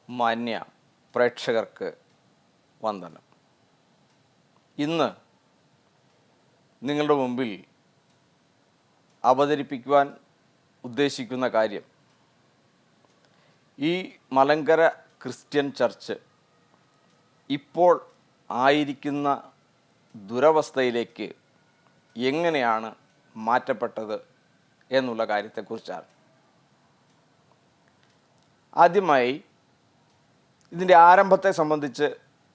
മാന്യ പ്രേക്ഷകർക്ക് വന്ദനം. ഇന്ന് നിങ്ങളുടെ മുമ്പിൽ അവതരിപ്പിക്കുവാൻ ഉദ്ദേശിക്കുന്ന കാര്യം ഈ മലങ്കര ക്രിസ്ത്യൻ ചർച്ച് ഇപ്പോൾ ആയിരിക്കുന്ന ദുരവസ്ഥയിലേക്ക് എങ്ങനെയാണ് മാറ്റപ്പെട്ടത് എന്നുള്ള കാര്യത്തെക്കുറിച്ചാണ്. ആദ്യമായി ഇതിൻ്റെ ആരംഭത്തെ സംബന്ധിച്ച്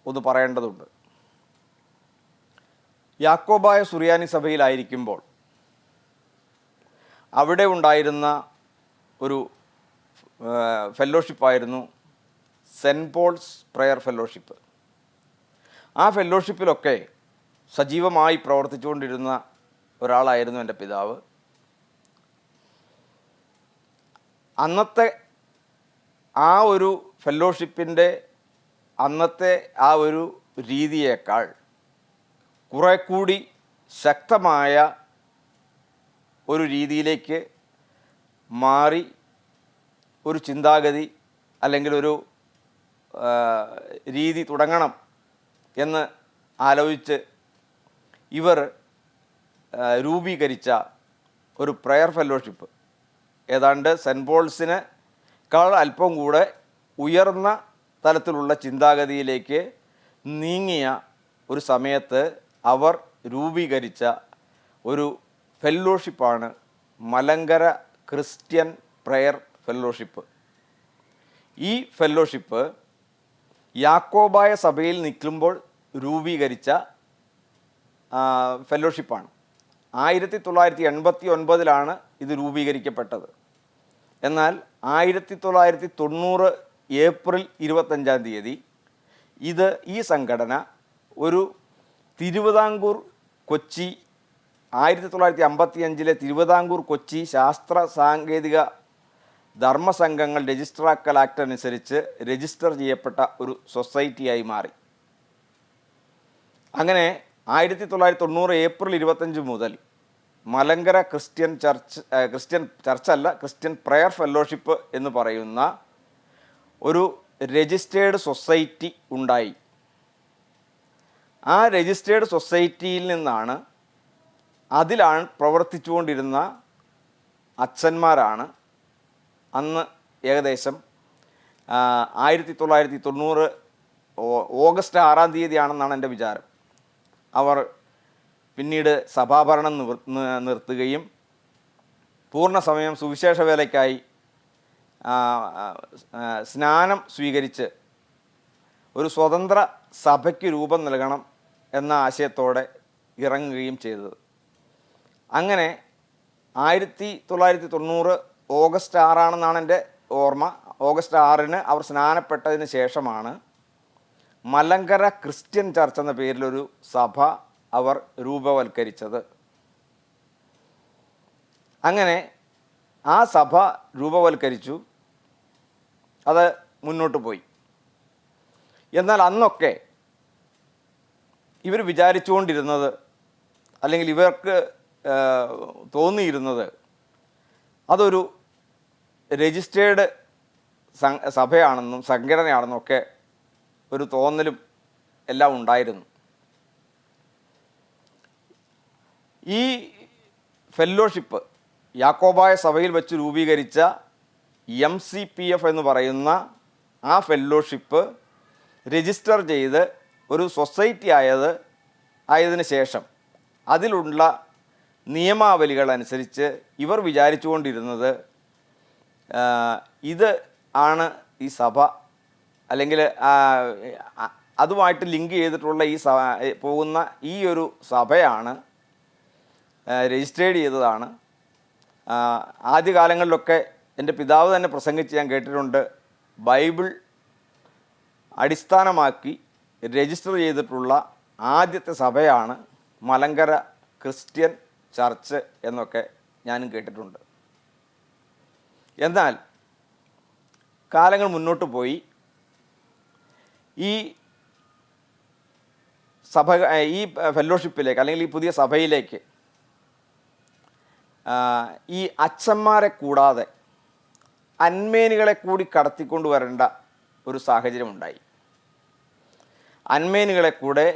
ഒന്ന് പറയേണ്ടതുണ്ട്. യാക്കോബായ സുറിയാനി സഭയിലായിരിക്കുമ്പോൾ അവിടെ ഉണ്ടായിരുന്ന ഒരു ഫെല്ലോഷിപ്പായിരുന്നു സെൻറ്റ് പോൾസ് പ്രെയർ ഫെല്ലോഷിപ്പ്. ആ ഫെല്ലോഷിപ്പിലൊക്കെ സജീവമായി പ്രവർത്തിച്ചുകൊണ്ടിരുന്ന ഒരാളായിരുന്നു എൻ്റെ പിതാവ്. അന്നത്തെ ആ ഒരു ഫെല്ലോഷിപ്പിൻ്റെ അന്നത്തെ ആ ഒരു രീതിയേക്കാൾ കുറെ കൂടി ശക്തമായ ഒരു രീതിയിലേക്ക് മാറി ഒരു ചിന്താഗതി അല്ലെങ്കിൽ ഒരു രീതി തുടങ്ങണം എന്ന് ആലോചിച്ച് ഇവർ രൂപീകരിച്ച ഒരു പ്രെയർ ഫെല്ലോഷിപ്പ് ഏതാണ്ട് സെൻറ്റ് പോൾസിനേക്കാൾ അല്പം കൂടെ ഉയർന്ന തലത്തിലുള്ള ചിന്താഗതിയിലേക്ക് നീങ്ങിയ ഒരു സമയത്ത് അവർ രൂപീകരിച്ച ഒരു ഫെല്ലോഷിപ്പാണ് മലങ്കര ക്രിസ്ത്യൻ പ്രെയർ ഫെല്ലോഷിപ്പ്. ഈ ഫെല്ലോഷിപ്പ് യാക്കോബായ സഭയിൽ നിൽക്കുമ്പോൾ രൂപീകരിച്ച ഫെല്ലോഷിപ്പാണ്. 1989 ഇത് രൂപീകരിക്കപ്പെട്ടത്. എന്നാൽ 1990 ഏപ്രിൽ 25 ഈ സംഘടന ഒരു തിരുവിതാംകൂർ കൊച്ചി 1955 തിരുവിതാംകൂർ കൊച്ചി ശാസ്ത്ര സാങ്കേതിക ധർമ്മസംഘങ്ങൾ രജിസ്റ്ററാക്കൽ ആക്ട് അനുസരിച്ച് രജിസ്റ്റർ ചെയ്യപ്പെട്ട ഒരു സൊസൈറ്റിയായി മാറി. അങ്ങനെ 1990 ഏപ്രിൽ 25 മുതൽ മലങ്കര ക്രിസ്ത്യൻ പ്രെയർ ഫെല്ലോഷിപ്പ് എന്ന് പറയുന്ന ഒരു രജിസ്റ്റേർഡ് സൊസൈറ്റി ഉണ്ടായി. ആ രജിസ്റ്റേർഡ് സൊസൈറ്റിയിൽ നിന്നാണ് അതിലാണ് പ്രവർത്തിച്ചുകൊണ്ടിരുന്ന അച്ഛന്മാരാണ് അന്ന് ഏകദേശം 1990 ഓഗസ്റ്റ് 6 എൻ്റെ വിചാരം അവർ പിന്നീട് സഭാഭരണം നിർത്തുകയും പൂർണ്ണസമയം സുവിശേഷ വേലയ്ക്കായി സ്നാനം സ്വീകരിച്ച് ഒരു സ്വതന്ത്ര സഭയ്ക്ക് രൂപം നൽകണം എന്ന ആശയത്തോടെ ഇറങ്ങുകയും ചെയ്തത്. അങ്ങനെ 1990 ഓഗസ്റ്റ് 6 എൻ്റെ ഓർമ്മ. ഓഗസ്റ്റ് 6 അവർ സ്നാനപ്പെട്ടതിന് ശേഷമാണ് മലങ്കര ക്രിസ്ത്യൻ ചർച്ച് എന്ന പേരിലൊരു സഭ അവർ രൂപവൽക്കരിച്ചത്. അങ്ങനെ ആ സഭ രൂപവൽക്കരിച്ചു, അത് മുന്നോട്ട് പോയി. എന്നാൽ അന്നൊക്കെ ഇവർ വിചാരിച്ചുകൊണ്ടിരുന്നത് അല്ലെങ്കിൽ ഇവർക്ക് തോന്നിയിരുന്നത് അതൊരു രജിസ്റ്റേർഡ് സഭയാണെന്നും സംഘടനയാണെന്നും ഒക്കെ ഒരു തോന്നലും എല്ലാം ഉണ്ടായിരുന്നു. ഈ ഫെല്ലോഷിപ്പ് യാക്കോബായ സഭയിൽ വെച്ച് രൂപീകരിച്ച MCPF എന്ന് പറയുന്ന ആ ഫെല്ലോഷിപ്പ് രജിസ്റ്റർ ചെയ്ത് ഒരു സൊസൈറ്റി ആയതിനു ശേഷം അതിലുള്ള നിയമാവലികൾ അനുസരിച്ച് ഇവർ വിചാരിച്ചുകൊണ്ടിരുന്നത് ഇത് ആണ് ഈ സഭ അല്ലെങ്കിൽ അതുമായിട്ട് ലിങ്ക് ചെയ്തിട്ടുള്ള പോകുന്ന ഈ ഒരു സഭയാണ് രജിസ്റ്റേർഡ് ചെയ്തതാണ്. ആദ്യകാലങ്ങളിലൊക്കെ എൻ്റെ പിതാവ് തന്നെ പ്രസംഗിച്ച് ഞാൻ കേട്ടിട്ടുണ്ട്. ബൈബിൾ അടിസ്ഥാനമാക്കി രജിസ്റ്റർ ചെയ്തിട്ടുള്ള ആദ്യത്തെ സഭയാണ് മലങ്കര ക്രിസ്ത്യൻ ചർച്ച് എന്നൊക്കെ ഞാനും കേട്ടിട്ടുണ്ട്. എന്നാൽ കാലങ്ങൾ മുന്നോട്ട് പോയി. ഈ ഫെല്ലോഷിപ്പിലേക്ക് അല്ലെങ്കിൽ ഈ പുതിയ സഭയിലേക്ക് ഈ അച്ഛന്മാരെ കൂടാതെ അന്മേനികളെ കൂടി കടത്തിക്കൊണ്ട് വരേണ്ട ഒരു സാഹചര്യമുണ്ടായി. അന്മേനുകളെ കൂടെ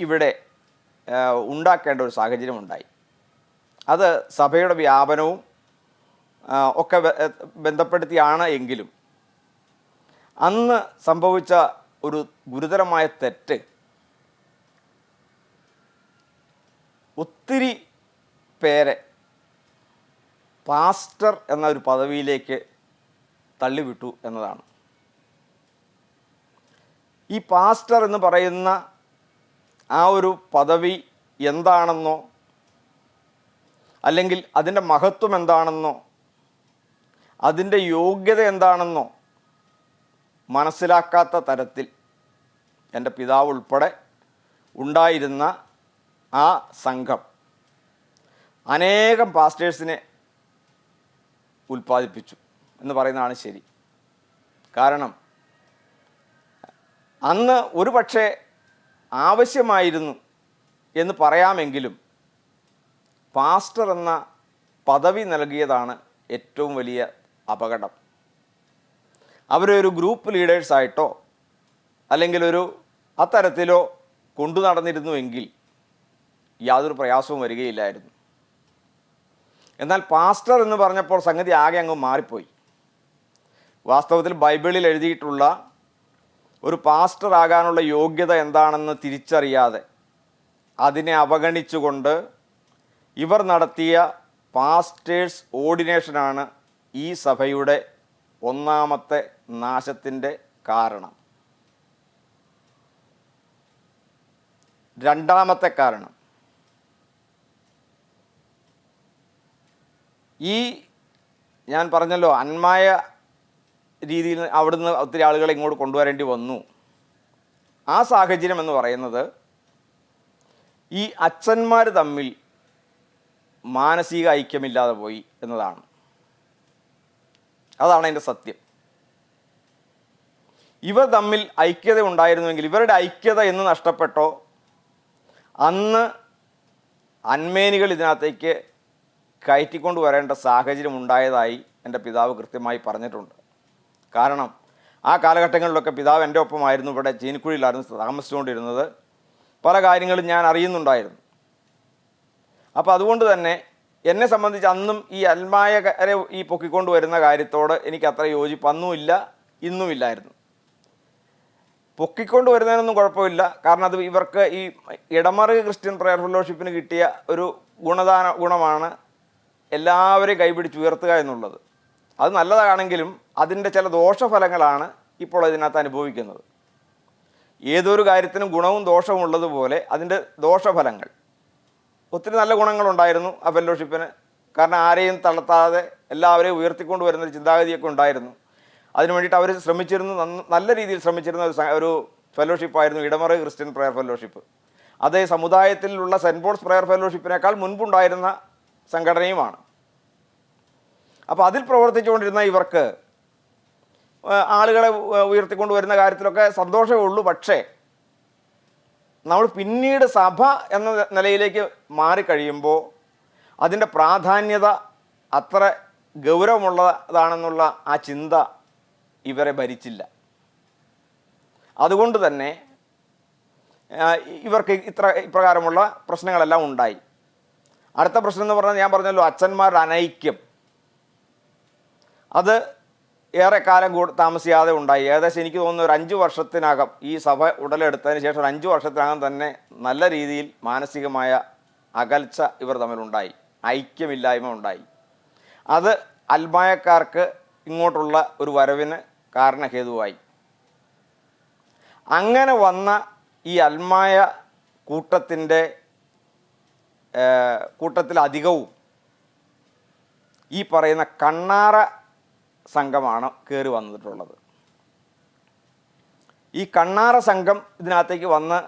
ഇവിടെ ഉണ്ടാക്കേണ്ട ഒരു സാഹചര്യമുണ്ടായി. അത് സഭയുടെ വ്യാപനവും ഒക്കെ ബന്ധപ്പെടുത്തിയാണ് എങ്കിലും അന്ന് സംഭവിച്ച ഒരു ഗുരുതരമായ തെറ്റ് ഒത്തിരി പേരെ പാസ്റ്റർ എന്ന ഒരു പദവിയിലേക്ക് തള്ളിവിട്ടു എന്നതാണ്. ഈ പാസ്റ്റർ എന്ന് പറയുന്ന ആ ഒരു പദവി എന്താണെന്നോ അല്ലെങ്കിൽ അതിൻ്റെ മഹത്വം എന്താണെന്നോ അതിൻ്റെ യോഗ്യത എന്താണെന്നോ മനസ്സിലാക്കാത്ത തരത്തിൽ എൻ്റെ പിതാവ് ഉൾപ്പെടെ ഉണ്ടായിരുന്ന ആ സംഘം അനേകം പാസ്റ്റേഴ്സിനെ ഉൽപ്പാദിപ്പിച്ചു എന്ന് പറയുന്നതാണ് ശരി. കാരണം അന്ന് ഒരു പക്ഷേ ആവശ്യമായിരുന്നു എന്ന് പറയാമെങ്കിലും പാസ്റ്റർ എന്ന പദവി നൽകിയതാണ് ഏറ്റവും വലിയ അപകടം. അവരെ ഒരു ഗ്രൂപ്പ് ലീഡേഴ്സായിട്ടോ അല്ലെങ്കിൽ ഒരു അത്തരത്തിലോ കൊണ്ടു നടന്നിരുന്നുവെങ്കിൽ യാതൊരു പ്രയാസവും വരികയില്ലായിരുന്നു. എന്നാൽ പാസ്റ്റർ എന്ന് പറഞ്ഞപ്പോൾ സംഗതി ആകെ അങ്ങ് മാറിപ്പോയി. വാസ്തവത്തിൽ ബൈബിളിൽ എഴുതിയിട്ടുള്ള ഒരു പാസ്റ്റർ ആകാനുള്ള യോഗ്യത എന്താണെന്ന് തിരിച്ചറിയാതെ അതിനെ അവഗണിച്ചുകൊണ്ട് ഇവർ നടത്തിയ പാസ്റ്റേഴ്സ് ഓർഡിനേഷനാണ് ഈ സഭയുടെ ഒന്നാമത്തെ നാശത്തിൻ്റെ കാരണം. രണ്ടാമത്തെ കാരണം, ഈ ഞാൻ പറഞ്ഞല്ലോ അന്മായ രീതിയിൽ അവിടുന്ന് ഒത്തിരി ആളുകളെ ഇങ്ങോട്ട് കൊണ്ടുവരേണ്ടി വന്നു. ആ സാഹചര്യം എന്ന് പറയുന്നത് ഈ അച്ഛന്മാർ തമ്മിൽ മാനസിക ഐക്യമില്ലാതെ പോയി എന്നതാണ്. അതാണ് അതിൻ്റെ സത്യം. ഇവർ തമ്മിൽ ഐക്യത ഉണ്ടായിരുന്നുവെങ്കിൽ ഇവരുടെ ഐക്യത എന്ന് നഷ്ടപ്പെട്ടോ അന്ന് അന്മേനികൾ ഇതിനകത്തേക്ക് കയറ്റിക്കൊണ്ട് വരേണ്ട സാഹചര്യം ഉണ്ടായതായി എൻ്റെ പിതാവ് കൃത്യമായി പറഞ്ഞിട്ടുണ്ട്. കാരണം ആ കാലഘട്ടങ്ങളിലൊക്കെ പിതാവ് എൻ്റെ ഒപ്പമായിരുന്നു. ഇവിടെ ചീനിക്കുഴിയിലായിരുന്നു താമസിച്ചുകൊണ്ടിരുന്നത്. പല കാര്യങ്ങളും ഞാൻ അറിയുന്നുണ്ടായിരുന്നു. അപ്പോൾ അതുകൊണ്ട് തന്നെ എന്നെ സംബന്ധിച്ച് അന്നും ഈ അൽമായരെ ഈ പൊക്കിക്കൊണ്ട് വരുന്ന കാര്യത്തോട് എനിക്ക് അത്ര യോജിപ്പ് അന്നുമില്ല ഇന്നുമില്ലായിരുന്നു. പൊക്കിക്കൊണ്ട് വരുന്നതിനൊന്നും കുഴപ്പമില്ല. കാരണം അത് ഇവർക്ക് ഈ ഇടമറുക ക്രിസ്ത്യൻ പ്രയർ ഫെലോഷിപ്പിന് കിട്ടിയ ഒരു ഗുണമാണ് എല്ലാവരെയും കൈപിടിച്ച് ഉയർത്തുക എന്നുള്ളത്. അത് നല്ലതാണെങ്കിലും അതിൻ്റെ ചില ദോഷഫലങ്ങളാണ് ഇപ്പോൾ ഇതിനകത്ത് അനുഭവിക്കുന്നത്. ഏതൊരു കാര്യത്തിനും ഗുണവും ദോഷവും ഉള്ളതുപോലെ അതിൻ്റെ ദോഷഫലങ്ങൾ, ഒത്തിരി നല്ല ഗുണങ്ങളുണ്ടായിരുന്നു ആ ഫെലോഷിപ്പിന്. കാരണം ആരെയും തളർത്താതെ എല്ലാവരെയും ഉയർത്തിക്കൊണ്ട് വരുന്നൊരു ചിന്താഗതിയൊക്കെ ഉണ്ടായിരുന്നു. അതിനു വേണ്ടിയിട്ട് അവർ ശ്രമിച്ചിരുന്നു, നല്ല രീതിയിൽ ശ്രമിച്ചിരുന്ന ഒരു ഫെലോഷിപ്പായിരുന്നു ഇടമറുക ക്രിസ്ത്യൻ പ്രയർ ഫെലോഷിപ്പ്. അത് സമുദായത്തിലുള്ള സെൻറ്റ് പോൾസ് പ്രയർ ഫെലോഷിപ്പിനേക്കാൾ മുൻപുണ്ടായിരുന്ന സംഘടനയുമാണ്. അപ്പോൾ അതിൽ പ്രവർത്തിച്ചുകൊണ്ടിരുന്ന ഇവർക്ക് ആളുകളെ ഉയർത്തിക്കൊണ്ട് വരുന്ന കാര്യത്തിലൊക്കെ സന്തോഷമേ ഉള്ളൂ. പക്ഷേ നമ്മൾ പിന്നീട് സഭ എന്ന നിലയിലേക്ക് മാറിക്കഴിയുമ്പോൾ അതിൻ്റെ പ്രാധാന്യത അത്ര ഗൗരവമുള്ളതാണെന്നുള്ള ആ ചിന്ത ഇവരെ ഭരിച്ചില്ല. അതുകൊണ്ട് തന്നെ ഇവർക്ക് ഇപ്രകാരമുള്ള പ്രശ്നങ്ങളെല്ലാം ഉണ്ടായി. അടുത്ത പ്രശ്നം എന്ന് പറഞ്ഞാൽ ഞാൻ പറഞ്ഞല്ലോ അച്ഛന്മാരുടെ അനൈക്യം. അത് ഏറെക്കാലം താമസിയാതെ ഉണ്ടായി. ഏകദേശം എനിക്ക് തോന്നുന്നു ഒരു 5 വർഷത്തിനകം ഈ സഭ ഉടലെടുത്തതിന് ശേഷം ഒരു 5 വർഷത്തിനകം തന്നെ നല്ല രീതിയിൽ മാനസികമായ അകൽച്ച ഇവർ തമ്മിലുണ്ടായി, ഐക്യമില്ലായ്മ ഉണ്ടായി. അത് അൽമായക്കാർക്ക് ഇങ്ങോട്ടുള്ള ഒരു വരവിന് കാരണഹേതുവായി. അങ്ങനെ വന്ന ഈ അൽമായ കൂട്ടത്തിലധികവും ഈ പറയുന്ന കണ്ണാറ സംഘമാണ് കയറി വന്നിട്ടുള്ളത്. ഈ കണ്ണാറ സംഘം ഇതിനകത്തേക്ക് വന്ന്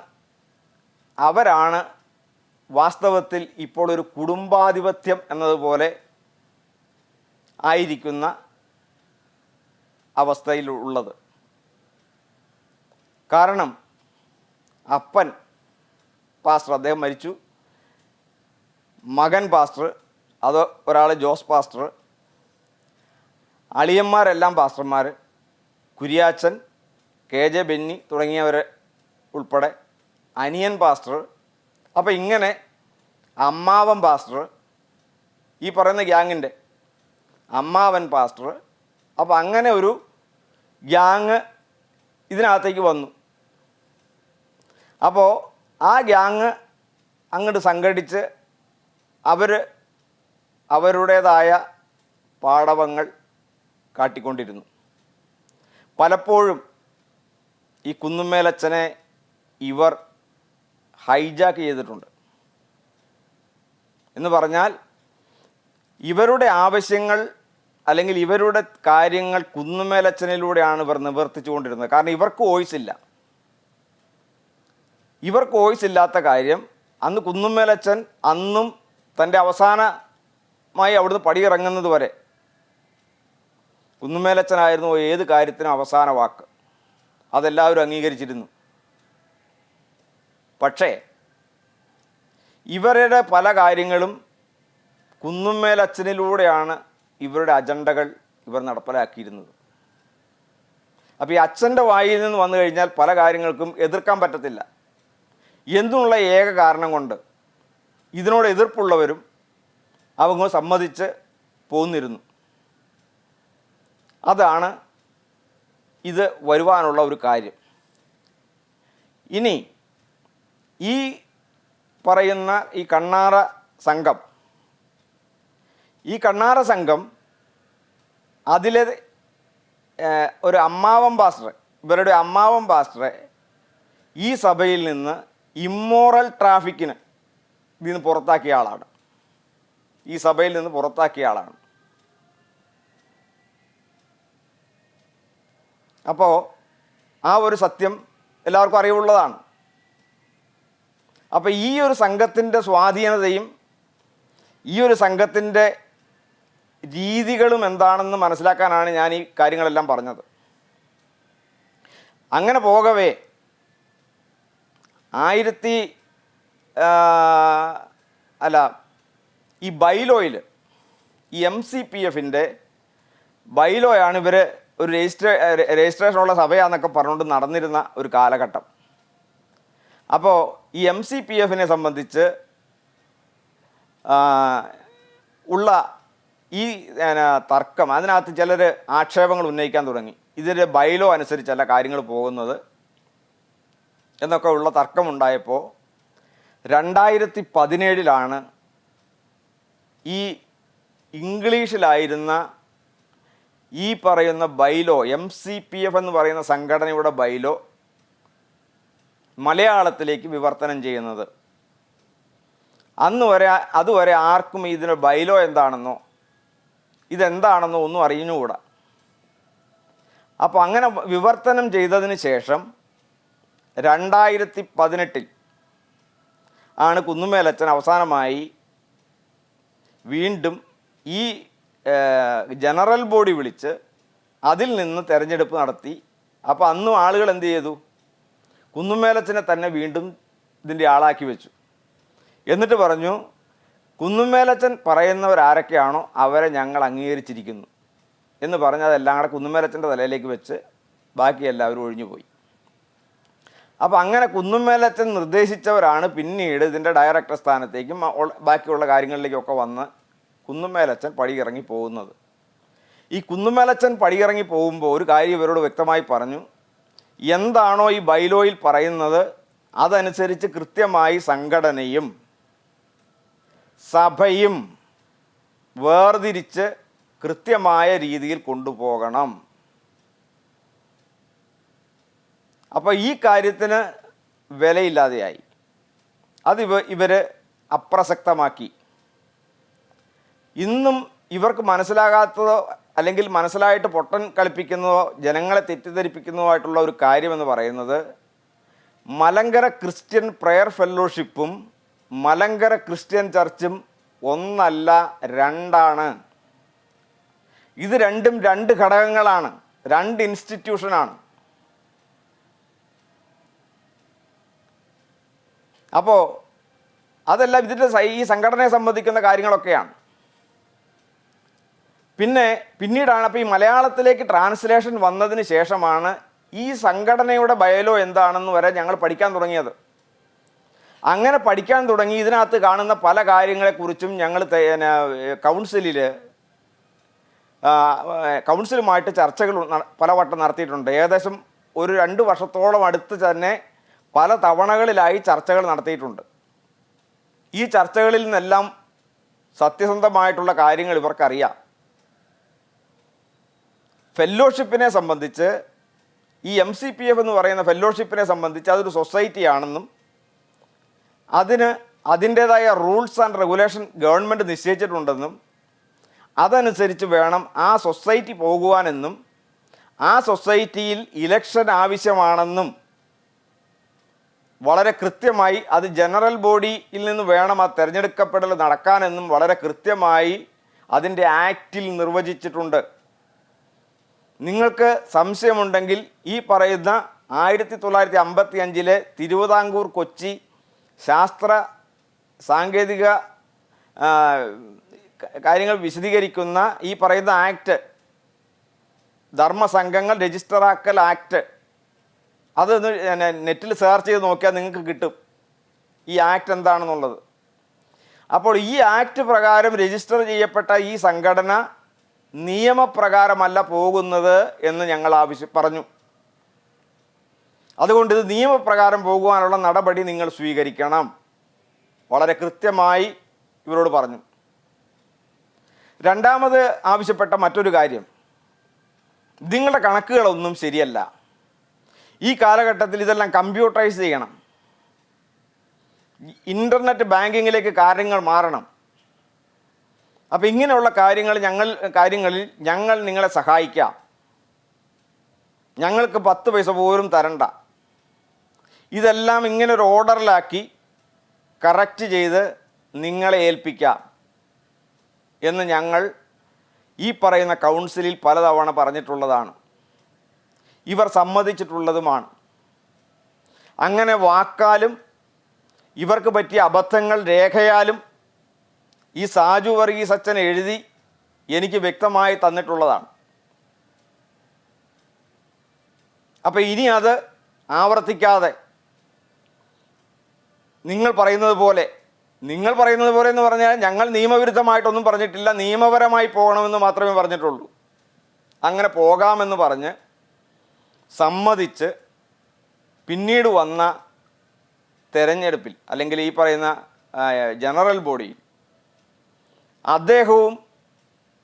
അവരാണ് വാസ്തവത്തിൽ ഇപ്പോൾ ഒരു കുടുംബാധിപത്യം എന്നതുപോലെ ആയിരിക്കുന്ന അവസ്ഥയിലുള്ളത്. കാരണം അപ്പൻ പാസ്റ്റർ, അദ്ദേഹം മരിച്ചു. മകൻ പാസ്റ്റർ, അത് ഒരാൾ ജോസ് പാസ്റ്റർ, അളിയന്മാരെല്ലാം പാസ്റ്റർമാർ, കുര്യാച്ചൻ, KJ ബെന്നി തുടങ്ങിയവരെ ഉൾപ്പെടെ, അനിയൻ പാസ്റ്റർ, അപ്പോൾ ഇങ്ങനെ അമ്മാവൻ പാസ്റ്റർ, ഈ പറയുന്ന ഗ്യാങ്ങിൻ്റെ അമ്മാവൻ പാസ്റ്റർ, അപ്പോൾ അങ്ങനെ ഒരു ഗ്യാങ് ഇതിനകത്തേക്ക് വന്നു. അപ്പോൾ ആ ഗ്യാങ് അങ്ങോട്ട് സംഘടിച്ച് അവരുടേതായ പാടവങ്ങൾ കാട്ടിക്കൊണ്ടിരുന്നു. പലപ്പോഴും ഈ കുന്നുമ്മേലച്ഛനെ ഇവർ ഹൈജാക്ക് ചെയ്തിട്ടുണ്ട്. എന്ന് പറഞ്ഞാൽ ഇവരുടെ ആവശ്യങ്ങൾ അല്ലെങ്കിൽ ഇവരുടെ കാര്യങ്ങൾ കുന്നുമ്മേലച്ഛനിലൂടെയാണ് ഇവർ നിവർത്തിച്ചു കൊണ്ടിരുന്നത്. കാരണം ഇവർക്ക് വോയിസ് ഇല്ല. ഇവർക്ക് വോയിസ് ഇല്ലാത്ത കാര്യം അന്ന് കുന്നുമ്മേലച്ഛൻ അന്നും തൻ്റെ അവസാനമായി അവിടുന്ന് പടിയിറങ്ങുന്നത് വരെ കുന്നുമ്മേലച്ഛനായിരുന്നു ഏത് കാര്യത്തിനും അവസാന വാക്ക്. അതെല്ലാവരും അംഗീകരിച്ചിരുന്നു. പക്ഷേ ഇവരുടെ പല കാര്യങ്ങളും കുന്നുമ്മേലച്ഛനിലൂടെയാണ് ഇവരുടെ അജണ്ടകൾ ഇവർ നടപ്പിലാക്കിയിരുന്നത്. അപ്പോൾ ഈ അച്ഛൻ്റെ വായിൽ നിന്ന് വന്നു കഴിഞ്ഞാൽ പല കാര്യങ്ങൾക്കും എതിർക്കാൻ പറ്റത്തില്ല എന്നുള്ള ഏക കാരണം കൊണ്ട് ഇതിനോട് എതിർപ്പുള്ളവരും அவங்க സമ്മതിച്ച് പോന്നിരുന്നു. അതാണ് ഇത് വരുവാനുള്ള ഒരു കാര്യം. ഇനി ഈ പറയുന്ന ഈ കണ്ണാറ സംഘം അതിലെ ഒരു അമ്മാവൻ പാസ്റ്റർ, ഇവരുടെ അമ്മാവൻ പാസ്റ്ററെ ഈ സഭയിൽ നിന്ന് ഇമ്മോറൽ ട്രാഫിക്കിന് ഇതിന് പുറത്താക്കിയ ആളാണ്. ഈ സഭയിൽ നിന്ന് പുറത്താക്കിയ ആളാണ്. അപ്പോൾ ആ ഒരു സത്യം എല്ലാവർക്കും അറിവുള്ളതാണ്. അപ്പോൾ ഈ ഒരു സംഘത്തിൻ്റെ സ്വാധീനതയും ഈ ഒരു സംഘത്തിൻ്റെ രീതികളും എന്താണെന്ന് മനസ്സിലാക്കാനാണ് ഞാൻ ഈ കാര്യങ്ങളെല്ലാം പറഞ്ഞത്. അങ്ങനെ പോകവേ ഈ ബൈലോയിൽ ഈ MCPFൻ്റെ ബൈലോയാണ് ഇവർ ഒരു രജിസ്ട്രേഷനുള്ള സഭയാണെന്നൊക്കെ പറഞ്ഞുകൊണ്ട് നടന്നിരുന്ന ഒരു കാലഘട്ടം. അപ്പോൾ ഈ MCPFനെ സംബന്ധിച്ച് ഉള്ള ഈ തർക്കം, അതിനകത്ത് ചിലർ ആക്ഷേപങ്ങൾ ഉന്നയിക്കാൻ തുടങ്ങി. ഇതിൻ്റെ ബൈലോ അനുസരിച്ചല്ല കാര്യങ്ങൾ പോകുന്നത് എന്നൊക്കെ ഉള്ള തർക്കമുണ്ടായപ്പോൾ 2017 ഈ ഇംഗ്ലീഷിലായിരുന്ന ഈ പറയുന്ന ബൈലോ, MCPF എന്ന് പറയുന്ന സംഘടനയുടെ ബൈലോ മലയാളത്തിലേക്ക് വിവർത്തനം ചെയ്യുന്നത്. അതുവരെ ആർക്കും ഇതിന് ബൈലോ എന്താണെന്നോ ഇതെന്താണെന്നോ ഒന്നും അറിഞ്ഞുകൂടാ. അപ്പോൾ അങ്ങനെ വിവർത്തനം ചെയ്തതിന് ശേഷം 2018 ആണ് കുന്നുമ്മേലച്ഛൻ അവസാനമായി വീണ്ടും ഈ ജനറൽ ബോഡി വിളിച്ച് അതിൽ നിന്ന് തെരഞ്ഞെടുപ്പ് നടത്തി. അപ്പോൾ അന്നും ആളുകൾ എന്ത് ചെയ്തു? കുന്നുമ്മേലച്ഛനെ തന്നെ വീണ്ടും ഇതിൻ്റെ ആളാക്കി വെച്ചു. എന്നിട്ട് പറഞ്ഞു, കുന്നുമ്മേലച്ഛൻ പറയുന്നവരാരൊക്കെയാണോ അവരെ ഞങ്ങൾ അംഗീകരിച്ചിരിക്കുന്നു എന്ന് പറഞ്ഞ് അതെല്ലാം കൂടെ കുന്നുമ്മേലച്ഛൻ്റെ തലയിലേക്ക് വെച്ച് ബാക്കി എല്ലാവരും ഒഴിഞ്ഞുപോയി. അപ്പോൾ അങ്ങനെ കുന്നുമ്മേലച്ഛൻ നിർദ്ദേശിച്ചവരാണ് പിന്നീട് ഇതിൻ്റെ ഡയറക്ടർ സ്ഥാനത്തേക്കും ബാക്കിയുള്ള കാര്യങ്ങളിലേക്കൊക്കെ വന്ന് കുന്നുമ്മേലച്ഛൻ പടിയിറങ്ങി പോകുന്നത്. ഈ കുന്നുമ്മേലച്ഛൻ പടിയിറങ്ങി പോകുമ്പോൾ ഒരു കാര്യം ഇവരോട് വ്യക്തമായി പറഞ്ഞു, എന്താണോ ഈ ബൈലോയിൽ പറയുന്നത് അതനുസരിച്ച് കൃത്യമായി സംഘടനയും സഭയും വേർതിരിച്ച് കൃത്യമായ രീതിയിൽ കൊണ്ടുപോകണം. അപ്പോൾ ഈ കാര്യത്തിന് വിലയില്ലാതെയായി. അത് ഇവർ അപ്രസക്തമാക്കി. ഇന്നും ഇവർക്ക് മനസ്സിലാകാത്തതോ അല്ലെങ്കിൽ മനസ്സിലായിട്ട് പൊട്ടൻ കളിപ്പിക്കുന്നതോ ജനങ്ങളെ തെറ്റിദ്ധരിപ്പിക്കുന്നതോ ആയിട്ടുള്ള ഒരു കാര്യമെന്ന് പറയുന്നത് മലങ്കര ക്രിസ്ത്യൻ പ്രെയർ ഫെല്ലോഷിപ്പും മലങ്കര ക്രിസ്ത്യൻ ചർച്ചും ഒന്നല്ല, രണ്ടാണ്. ഇത് രണ്ടും രണ്ട് ഘടകങ്ങളാണ്, രണ്ട് ഇൻസ്റ്റിറ്റ്യൂഷനാണ്. അപ്പോൾ അതെല്ലാം ഇതിൻ്റെ ഈ സംഘടനയെ സംബന്ധിക്കുന്ന കാര്യങ്ങളൊക്കെയാണ്. പിന്നീടാണ് അപ്പോൾ ഈ മലയാളത്തിലേക്ക് ട്രാൻസ്ലേഷൻ വന്നതിന് ശേഷമാണ് ഈ സംഘടനയുടെ ബയലോ എന്താണെന്ന് വരെ ഞങ്ങൾ പഠിക്കാൻ തുടങ്ങിയത്. അങ്ങനെ പഠിക്കാൻ തുടങ്ങി ഇതിനകത്ത് കാണുന്ന പല കാര്യങ്ങളെക്കുറിച്ചും ഞങ്ങൾ കൗൺസിലുമായിട്ട് ചർച്ചകൾ പലവട്ടം നടത്തിയിട്ടുണ്ട്. ഏകദേശം ഒരു 2 വർഷത്തോളം അടുത്ത് തന്നെ പല തവണകളിലായി ചർച്ചകൾ നടത്തിയിട്ടുണ്ട്. ഈ ചർച്ചകളിൽ നിന്നെല്ലാം സത്യസന്ധമായിട്ടുള്ള കാര്യങ്ങൾ ഇവർക്കറിയാം. ഫെല്ലോഷിപ്പിനെ സംബന്ധിച്ച് ഈ MCPF എന്ന് പറയുന്ന ഫെല്ലോഷിപ്പിനെ സംബന്ധിച്ച് അതൊരു സൊസൈറ്റിയാണെന്നും അതിൻ്റേതായ റൂൾസ് ആൻഡ് റെഗുലേഷൻ ഗവൺമെൻറ് നിശ്ചയിച്ചിട്ടുണ്ടെന്നും അതനുസരിച്ച് വേണം ആ സൊസൈറ്റി പോകുവാനെന്നും ആ സൊസൈറ്റിയിൽ ഇലക്ഷൻ ആവശ്യമാണെന്നും വളരെ കൃത്യമായി അത് ജനറൽ ബോഡിയിൽ നിന്ന് വേണം ആ തിരഞ്ഞെടുക്കപ്പെടൽ നടക്കാനെന്നും വളരെ കൃത്യമായി അതിൻ്റെ ആക്റ്റിൽ നിർവചിച്ചിട്ടുണ്ട്. നിങ്ങൾക്ക് സംശയമുണ്ടെങ്കിൽ ഈ പറയുന്ന 1955 തിരുവിതാംകൂർ കൊച്ചി ശാസ്ത്ര സാങ്കേതിക കാര്യങ്ങൾ വിശദീകരിക്കുന്ന ഈ പറയുന്ന ആക്ട്, ധർമ്മസംഘങ്ങൾ രജിസ്റ്ററാക്കൽ ആക്ട്, അതൊന്ന് നെറ്റിൽ സെർച്ച് ചെയ്ത് നോക്കിയാൽ നിങ്ങൾക്ക് കിട്ടും ഈ ആക്ട് എന്താണെന്നുള്ളത്. അപ്പോൾ ഈ ആക്ട് പ്രകാരം രജിസ്റ്റർ ചെയ്യപ്പെട്ട ഈ സംഘടന നിയമപ്രകാരമല്ല പോകുന്നത് എന്ന് ഞങ്ങൾ പറഞ്ഞു. അതുകൊണ്ട് ഇത് നിയമപ്രകാരം പോകുവാനുള്ള നടപടി നിങ്ങൾ സ്വീകരിക്കണം, വളരെ കൃത്യമായി ഇവരോട് പറഞ്ഞു. രണ്ടാമത് ആവശ്യപ്പെട്ട മറ്റൊരു കാര്യം, നിങ്ങളുടെ കണക്കുകളൊന്നും ശരിയല്ല, ഈ കാലഘട്ടത്തിൽ ഇതെല്ലാം കമ്പ്യൂട്ടറൈസ് ചെയ്യണം, ഇൻ്റർനെറ്റ് ബാങ്കിങ്ങിലേക്ക് കാര്യങ്ങൾ മാറണം. അപ്പോൾ ഇങ്ങനെയുള്ള കാര്യങ്ങളിൽ ഞങ്ങൾ നിങ്ങളെ സഹായിക്കാം, ഞങ്ങൾക്ക് 10 പൈസ പോലും തരണ്ട, ഇതെല്ലാം ഇങ്ങനെ ഒരു ഓർഡറിലാക്കി കറക്റ്റ് ചെയ്ത് നിങ്ങളെ ഏൽപ്പിക്കാം എന്ന് ഞങ്ങൾ ഈ പറയുന്ന കൗൺസിലിൽ പലതവണ പറഞ്ഞിട്ടുള്ളതാണ്, ഇവർ സമ്മതിച്ചിട്ടുള്ളതുമാണ്. അങ്ങനെ വാക്കാലും ഇവർക്ക് പറ്റിയ അബദ്ധങ്ങൾ രേഖയാലും ഈ സാജു വർഗീസ് അച്ഛൻ എഴുതി എനിക്ക് വ്യക്തമായി തന്നിട്ടുള്ളതാണ്. അപ്പോൾ ഇനി അത് ആവർത്തിക്കാതെ നിങ്ങൾ പറയുന്നത് പോലെ എന്ന് പറഞ്ഞാൽ ഞങ്ങൾ നിയമവിരുദ്ധമായിട്ടൊന്നും പറഞ്ഞിട്ടില്ല, നിയമപരമായി പോകണമെന്ന് മാത്രമേ പറഞ്ഞിട്ടുള്ളൂ. അങ്ങനെ പോകാമെന്ന് പറഞ്ഞ് സമ്മതിച്ച് പിന്നീട് വന്ന തെരഞ്ഞെടുപ്പിൽ അല്ലെങ്കിൽ ഈ പറയുന്ന ജനറൽ ബോഡിയിൽ അദ്ദേഹവും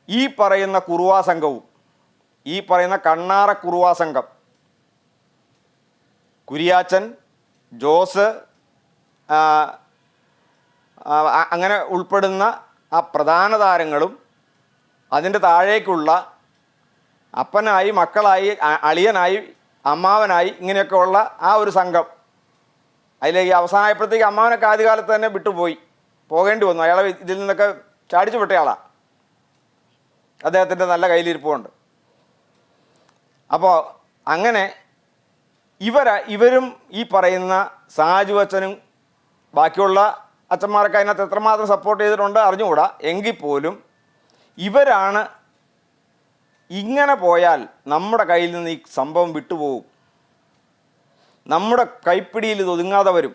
ഈ പറയുന്ന കുറുവാ സംഘവും, ഈ പറയുന്ന കണ്ണാറ കുറുവാ സംഘം, കുരിയാച്ചൻ, ജോസ്, അങ്ങനെ ഉൾപ്പെടുന്ന ആ പ്രധാന താരങ്ങളും അതിൻ്റെ താഴേക്കുള്ള അപ്പനായി, മക്കളായി, അളിയനായി, അമ്മാവനായി ഇങ്ങനെയൊക്കെ ഉള്ള ആ ഒരു സംഘം, അതിലേക്ക് അവസാനമായപ്പോഴത്തേക്ക് അമ്മാവനൊക്കെ ആദ്യകാലത്ത് തന്നെ പോകേണ്ടി വന്നു. അയാളെ ഇതിൽ നിന്നൊക്കെ ചാടിച്ചു വിട്ടയാളാണ്, അദ്ദേഹത്തിൻ്റെ നല്ല കയ്യിലിരിപ്പുണ്ട്. അപ്പോൾ അങ്ങനെ ഇവരും ഈ പറയുന്ന സാജു അച്ഛനും ബാക്കിയുള്ള അച്ഛന്മാരൊക്കെ അതിനകത്ത് എത്രമാത്രം സപ്പോർട്ട് ചെയ്തിട്ടുണ്ട് അറിഞ്ഞുകൂടാ, എങ്കിൽ പോലും ഇവരാണ് ഇങ്ങനെ പോയാൽ നമ്മുടെ കയ്യിൽ നിന്ന് ഈ സംഭവം വിട്ടുപോകും, നമ്മുടെ കൈപ്പിടിയിൽ ഇത് ഒതുങ്ങാതെ വരും,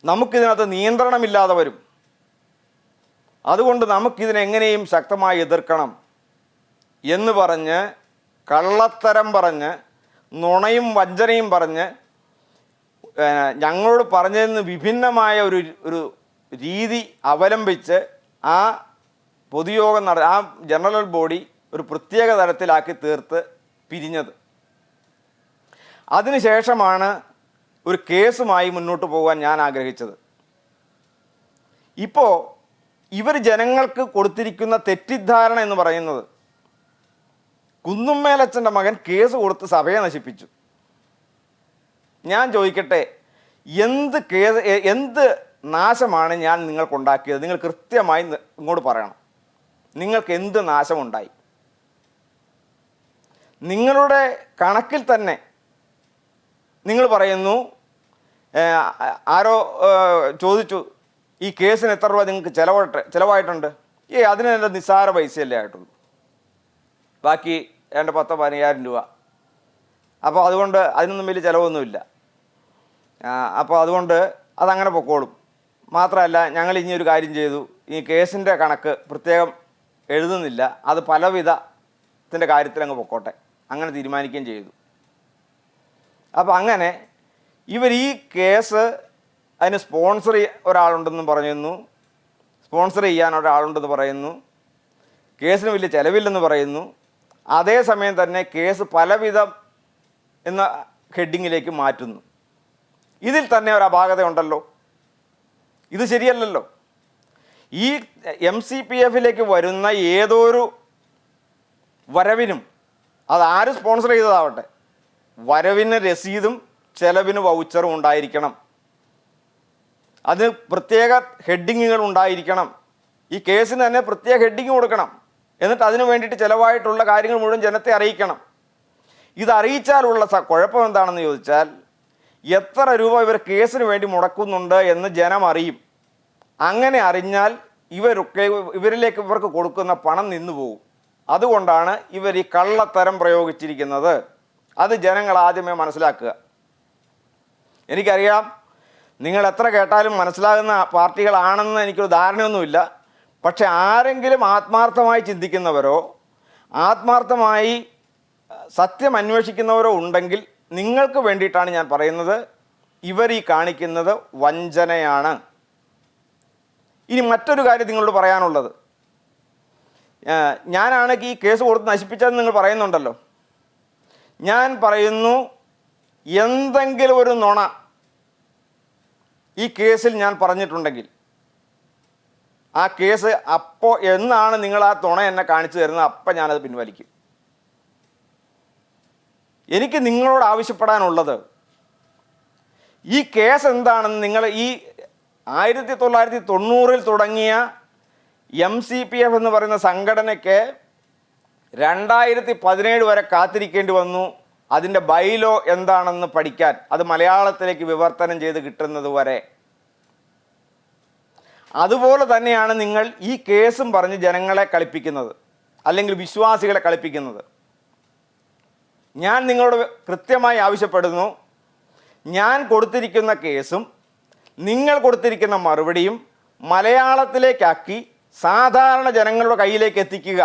നമുക്കിതിനകത്ത് നിയന്ത്രണമില്ലാതെ വരും, അതുകൊണ്ട് നമുക്കിതിനെങ്ങനെയും ശക്തമായി എതിർക്കണം എന്ന് പറഞ്ഞ് കള്ളത്തരം പറഞ്ഞ് നുണയും വഞ്ചനയും പറഞ്ഞ് ഞങ്ങളോട് പറഞ്ഞതിന് വിഭിന്നമായ ഒരു രീതി അവലംബിച്ച് ആ പൊതുയോഗം ആ ജനറൽ ബോഡി ഒരു പ്രത്യേക തരത്തിലാക്കി തീർത്ത് പിരിഞ്ഞത്. അതിനുശേഷമാണ് ഒരു കേസുമായി മുന്നോട്ട് പോകാൻ ഞാൻ ആഗ്രഹിച്ചത്. ഇപ്പോൾ ഇവർ ജനങ്ങൾക്ക് കൊടുത്തിരിക്കുന്ന തെറ്റിദ്ധാരണ എന്ന് പറയുന്നത് കുന്നുമ്മേലച്ഛൻ്റെ മകൻ കേസ് കൊടുത്ത് സഭയെ നശിപ്പിച്ചു. ഞാൻ ചോദിക്കട്ടെ, എന്ത് നാശമാണ് ഞാൻ നിങ്ങൾക്കുണ്ടാക്കിയത്? നിങ്ങൾ കൃത്യമായി ഇങ്ങോട്ട് പറയണം, നിങ്ങൾക്ക് എന്ത് നാശമുണ്ടായി? നിങ്ങളുടെ കണക്കിൽ തന്നെ നിങ്ങൾ പറയുന്നു, ആരോ ചോദിച്ചു ഈ കേസിന് എത്ര രൂപ നിങ്ങൾക്ക് ചിലവായിട്ടുണ്ട്? അതിനെല്ലാം നിസ്സാര പൈസയല്ലേ ആയിട്ടുള്ളൂ. ബാക്കി എൻ്റെ 10-15,000 രൂപ. അപ്പോൾ അതുകൊണ്ട് അതിനൊന്നും വലിയ ചിലവൊന്നുമില്ല. അപ്പോൾ അതുകൊണ്ട് അതങ്ങനെ പൊക്കോളും. മാത്രമല്ല, ഞങ്ങൾ ഇനി ഒരു കാര്യം ചെയ്തു, ഈ കേസിൻ്റെ കണക്ക് പ്രത്യേകം എഴുതുന്നില്ല, അത് പലവിധത്തിൻ്റെ കാര്യത്തിൽ അങ്ങ് പൊക്കോട്ടെ, അങ്ങനെ തീരുമാനിക്കുകയും ചെയ്തു. അപ്പോൾ അങ്ങനെ ഇവർ ഈ കേസ് അതിന് സ്പോൺസർ ഒരാളുണ്ടെന്നും പറയുന്നു, സ്പോൺസർ ചെയ്യാൻ ഒരാളുണ്ടെന്ന് പറയുന്നു, കേസിന് വലിയ ചിലവില്ലെന്ന് പറയുന്നു. അതേസമയം തന്നെ കേസ് പലവിധം എന്ന ഹെഡിങ്ങിലേക്ക് മാറ്റുന്നു. ഇതിൽ തന്നെ ഒരു അപാകതയുണ്ടല്ലോ, ഇത് ശരിയല്ലല്ലോ. ഈ MCPF വരുന്ന ഏതൊരു വരവിനും, അത് ആര് സ്പോൺസർ ചെയ്തതാവട്ടെ, വരവിന് രസീതും ചെലവിന് വൗച്ചറും ഉണ്ടായിരിക്കണം. അത് പ്രത്യേക ഹെഡിങ്ങുകൾ ഉണ്ടായിരിക്കണം. ഈ കേസിന് തന്നെ പ്രത്യേക ഹെഡിങ് കൊടുക്കണം. എന്നിട്ട് അതിനു വേണ്ടിയിട്ട് ചിലവായിട്ടുള്ള കാര്യങ്ങൾ മുഴുവൻ ജനത്തെ അറിയിക്കണം. ഇതറിയിച്ചാലുള്ള കുഴപ്പം എന്താണെന്ന് ചോദിച്ചാൽ, എത്ര രൂപ ഇവർ കേസിന് വേണ്ടി മുടക്കുന്നുണ്ട് എന്ന് ജനം അറിയും. അങ്ങനെ അറിഞ്ഞാൽ ഇവരിലേക്ക് ഇവർക്ക് കൊടുക്കുന്ന പണം നിന്നു പോകും. അതുകൊണ്ടാണ് ഇവർ ഈ കള്ളത്തരം പ്രയോഗിച്ചിരിക്കുന്നത്. അത് ജനങ്ങൾ ആദ്യമേ മനസ്സിലാക്കുക. എനിക്കറിയാം, നിങ്ങൾ എത്ര കേട്ടാലും മനസ്സിലാകുന്ന പാർട്ടികളാണെന്ന് എനിക്കൊരു ധാരണയൊന്നുമില്ല. പക്ഷെ ആരെങ്കിലും ആത്മാർത്ഥമായി ചിന്തിക്കുന്നവരോ ആത്മാർത്ഥമായി സത്യം അന്വേഷിക്കുന്നവരോ ഉണ്ടെങ്കിൽ നിങ്ങൾക്ക് വേണ്ടിയിട്ടാണ് ഞാൻ പറയുന്നത്, ഇവർ ഈ കാണിക്കുന്നത് വഞ്ചനയാണ്. ഇനി മറ്റൊരു കാര്യം നിങ്ങളോട് പറയാനുള്ളത്, ഞാനാണ് ഈ കേസ് കൊടുത്ത് നശിപ്പിച്ചതെന്ന് നിങ്ങൾ പറയുന്നുണ്ടല്ലോ. ഞാൻ പറയുന്നു, എന്തെങ്കിലും ഒരു നുണ ഈ കേസിൽ ഞാൻ പറഞ്ഞിട്ടുണ്ടെങ്കിൽ ആ കേസ് അപ്പോൾ എന്നാണ് നിങ്ങൾ ആ തുണ എന്നെ കാണിച്ചു തരുന്നത്, അപ്പം ഞാനത് പിൻവലിക്കും. എനിക്ക് നിങ്ങളോട് ആവശ്യപ്പെടാനുള്ളത്, ഈ കേസ് എന്താണെന്ന് നിങ്ങൾ ഈ 1990 തുടങ്ങിയ MCPF എന്ന് പറയുന്ന സംഘടനയ്ക്ക് 2017 വരെ കാത്തിരിക്കേണ്ടി വന്നു അതിൻ്റെ ബൈലോ എന്താണെന്ന് പഠിക്കാൻ, അത് മലയാളത്തിലേക്ക് വിവർത്തനം ചെയ്ത് കിട്ടുന്നത് വരെ. അതുപോലെ തന്നെയാണ് നിങ്ങൾ ഈ കേസും പറഞ്ഞ് ജനങ്ങളെ കളിപ്പിക്കുന്നത്, അല്ലെങ്കിൽ വിശ്വാസികളെ കളിപ്പിക്കുന്നത്. ഞാൻ നിങ്ങളോട് കൃത്യമായി ആവശ്യപ്പെടുന്നു, ഞാൻ കൊടുത്തിരിക്കുന്ന കേസും നിങ്ങൾ കൊടുത്തിരിക്കുന്ന മറുപടിയും മലയാളത്തിലേക്കാക്കി സാധാരണ ജനങ്ങളുടെ കയ്യിലേക്ക് എത്തിക്കുക.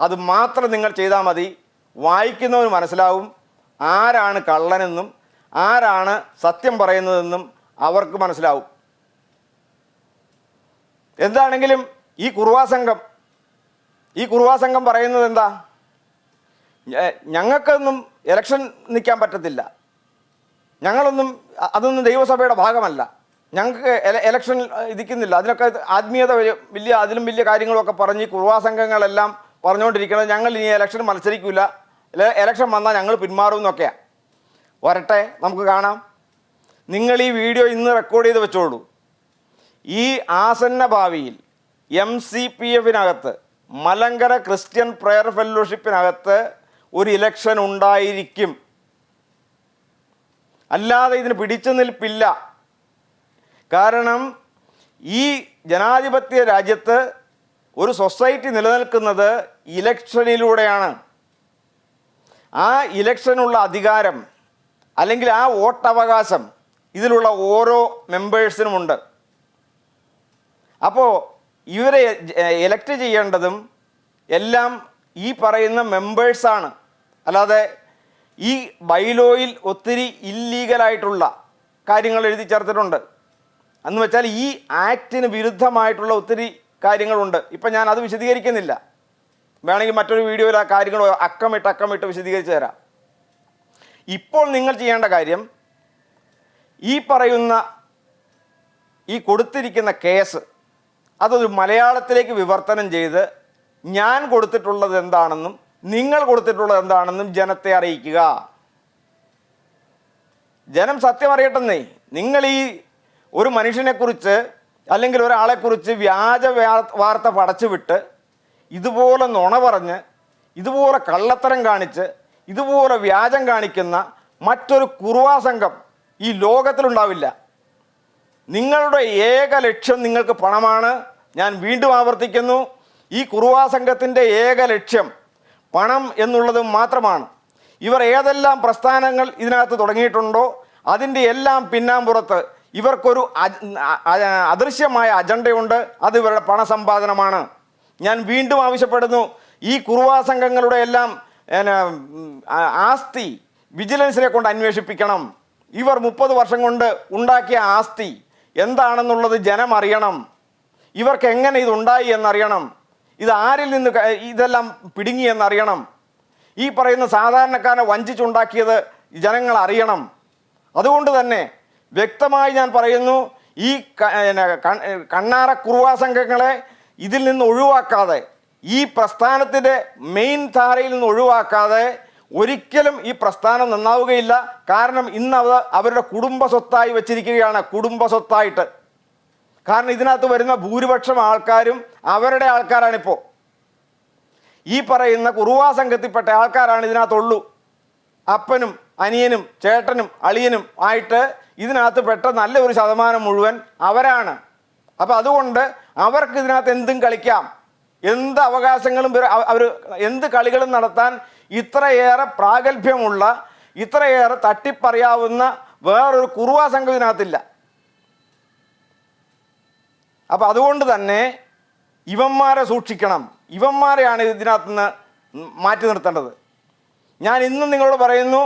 അത് മാത്രം നിങ്ങൾ ചെയ്താൽ മതി. വായിക്കുന്നവന് മനസ്സിലാവും ആരാണ് കള്ളനെന്നും ആരാണ് സത്യം പറയുന്നതെന്നും അവർക്ക് മനസ്സിലാവും. എന്താണെങ്കിലും ഈ കുറുവാ സംഘം പറയുന്നത് എന്താ, ഞങ്ങൾക്കൊന്നും ഇലക്ഷൻ നിൽക്കാൻ പറ്റത്തില്ല, അതൊന്നും ദൈവസഭയുടെ ഭാഗമല്ല, ഞങ്ങൾക്ക് ഇലക്ഷൻ ഇരിക്കുന്നില്ല, അതിനൊക്കെ ആത്മീയത വലിയ, അതിലും വലിയ കാര്യങ്ങളൊക്കെ പറഞ്ഞ് കുറുവാ സംഘങ്ങളെല്ലാം പറഞ്ഞുകൊണ്ടിരിക്കുന്നത് ഞങ്ങൾ ഇനി ഇലക്ഷൻ മത്സരിക്കില്ല, ഇലക്ഷൻ വന്നാൽ ഞങ്ങൾ പിന്മാറും എന്നൊക്കെയാണ്. വരട്ടെ, നമുക്ക് കാണാം. നിങ്ങൾ ഈ വീഡിയോ ഇന്ന് റെക്കോർഡ് ചെയ്ത് വെച്ചോളൂ. ഈ ആസന്ന ഭാവിയിൽ MCPFനകത്ത്, മലങ്കര ക്രിസ്ത്യൻ പ്രയർ ഫെല്ലോഷിപ്പിനകത്ത് ഒരു ഇലക്ഷൻ ഉണ്ടായിരിക്കും. അല്ലാതെ ഇതിന് പിടിച്ചു നിൽപ്പില്ല. കാരണം ഈ ജനാധിപത്യ രാജ്യത്ത് ഒരു സൊസൈറ്റി നിലനിൽക്കുന്നത് ഇലക്ഷനിലൂടെയാണ്. ആ ഇലക്ഷനുള്ള അധികാരം, അല്ലെങ്കിൽ ആ വോട്ടവകാശം ഇതിലുള്ള ഓരോ മെമ്പേഴ്സിനുമുണ്ട്. അപ്പോൾ ഇവരെ എലക്ട് ചെയ്യേണ്ടതും എല്ലാം ഈ പറയുന്ന മെമ്പേഴ്സാണ്. അല്ലാതെ ഈ ബൈലോയിൽ ഒത്തിരി ഇല്ലീഗലായിട്ടുള്ള കാര്യങ്ങൾ എഴുതി ചേർത്തിട്ടുണ്ട്. എന്ന് വെച്ചാൽ ഈ ആക്ടിന് വിരുദ്ധമായിട്ടുള്ള ഒത്തിരി കാര്യങ്ങളുണ്ട്. ഇപ്പം ഞാൻ അത് വിശദീകരിക്കുന്നില്ല, വേണമെങ്കിൽ മറ്റൊരു വീഡിയോയിൽ ആ കാര്യങ്ങൾ അക്കമിട്ട് വിശദീകരിച്ച് തരാം. ഇപ്പോൾ നിങ്ങൾ ചെയ്യേണ്ട കാര്യം, ഈ പറയുന്ന ഈ കൊടുത്തിരിക്കുന്ന കേസ് അതൊരു മലയാളത്തിലേക്ക് വിവർത്തനം ചെയ്ത് ഞാൻ കൊടുത്തിട്ടുള്ളത് എന്താണെന്നും നിങ്ങൾ കൊടുത്തിട്ടുള്ളത് എന്താണെന്നും ജനത്തെ അറിയിക്കുക. ജനം സത്യം അറിയട്ടെന്നേ. നിങ്ങൾ ഈ ഒരു മനുഷ്യനെക്കുറിച്ച് അല്ലെങ്കിൽ ഒരാളെക്കുറിച്ച് വ്യാജ വാർത്ത പടച്ചുവിട്ട് ഇതുപോലെ നുണ പറഞ്ഞ് ഇതുപോലെ കള്ളത്തരം കാണിച്ച് ഇതുപോലെ വ്യാജം കാണിക്കുന്ന മറ്റൊരു കുറുവാ സംഘം ഈ ലോകത്തിലുണ്ടാവില്ല. നിങ്ങളുടെ ഏക ലക്ഷ്യം നിങ്ങൾക്ക് പണമാണ്. ഞാൻ വീണ്ടും ആവർത്തിക്കുന്നു, ഈ കുറുവാ സംഘത്തിൻ്റെ ഏക ലക്ഷ്യം പണം എന്നുള്ളത് മാത്രമാണ്. ഇവർ ഏതെല്ലാം പ്രസ്ഥാനങ്ങൾ ഇതിനകത്ത് തുടങ്ങിയിട്ടുണ്ടോ അതിൻ്റെ എല്ലാം പിന്നാമ്പുറത്ത് ഇവർക്കൊരു അദൃശ്യമായ അജണ്ടയുണ്ട്. അത് ഇവരുടെ പണസമ്പാദനമാണ്. ഞാൻ വീണ്ടും ആവശ്യപ്പെടുന്നു, ഈ കുറുവാ സംഘങ്ങളുടെ എല്ലാം ആസ്തി വിജിലൻസിനെ കൊണ്ട് അന്വേഷിപ്പിക്കണം. ഇവർ 30 വർഷം കൊണ്ട് ഉണ്ടാക്കിയ ആസ്തി എന്താണെന്നുള്ളത് ജനം അറിയണം. ഇവർക്ക് എങ്ങനെ ഇതുണ്ടായി എന്നറിയണം. ഇത് ആരിൽ നിന്ന് ഇതെല്ലാം പിടുങ്ങി എന്നറിയണം. ഈ പറയുന്ന സാധാരണക്കാരനെ വഞ്ചിച്ചുണ്ടാക്കിയത് ജനങ്ങൾ അറിയണം. അതുകൊണ്ട് തന്നെ വ്യക്തമായി ഞാൻ പറയുന്നു, ഈ കണ്ണാറ കുറുവാ സംഘങ്ങളെ ഇതിൽ നിന്ന് ഒഴിവാക്കാതെ, ഈ പ്രസ്ഥാനത്തിൻ്റെ മെയിൻ ധാരയിൽ നിന്ന് ഒഴിവാക്കാതെ ഒരിക്കലും ഈ പ്രസ്ഥാനം നന്നാവുകയില്ല. കാരണം ഇന്ന് അവരുടെ കുടുംബ സ്വത്തായി വെച്ചിരിക്കുകയാണ്, കുടുംബ സ്വത്തായിട്ട്. കാരണം ഇതിനകത്ത് വരുന്ന ഭൂരിപക്ഷം ആൾക്കാരും അവരുടെ ആൾക്കാരാണിപ്പോൾ. ഈ പറയുന്ന കുറുവാ സംഘത്തിൽപ്പെട്ട ആൾക്കാരാണ് ഇതിനകത്തുള്ളൂ. അപ്പനും അനിയനും ചേട്ടനും അളിയനും ആയിട്ട് ഇതിനകത്ത് പെട്ട നല്ലൊരു ശതമാനം മുഴുവൻ അവരാണ്. അപ്പം അതുകൊണ്ട് അവർക്ക് ഇതിനകത്ത് എന്തും കളിക്കാം, എന്ത് അവകാശങ്ങളും അവർ എന്ത് കളികളും നടത്താൻ ഇത്രയേറെ പ്രാഗൽഭ്യമുള്ള, ഇത്രയേറെ തട്ടിപ്പറിയാവുന്ന വേറൊരു കുറുവാ സംഘം ഇതിനകത്തില്ല. അപ്പം അതുകൊണ്ട് തന്നെ ഇവന്മാരെ സൂക്ഷിക്കണം. ഇവന്മാരെയാണ് ഇതിനകത്ത് നിന്ന് മാറ്റി നിർത്തേണ്ടത്. ഞാൻ ഇന്നും നിങ്ങളോട് പറയുന്നു,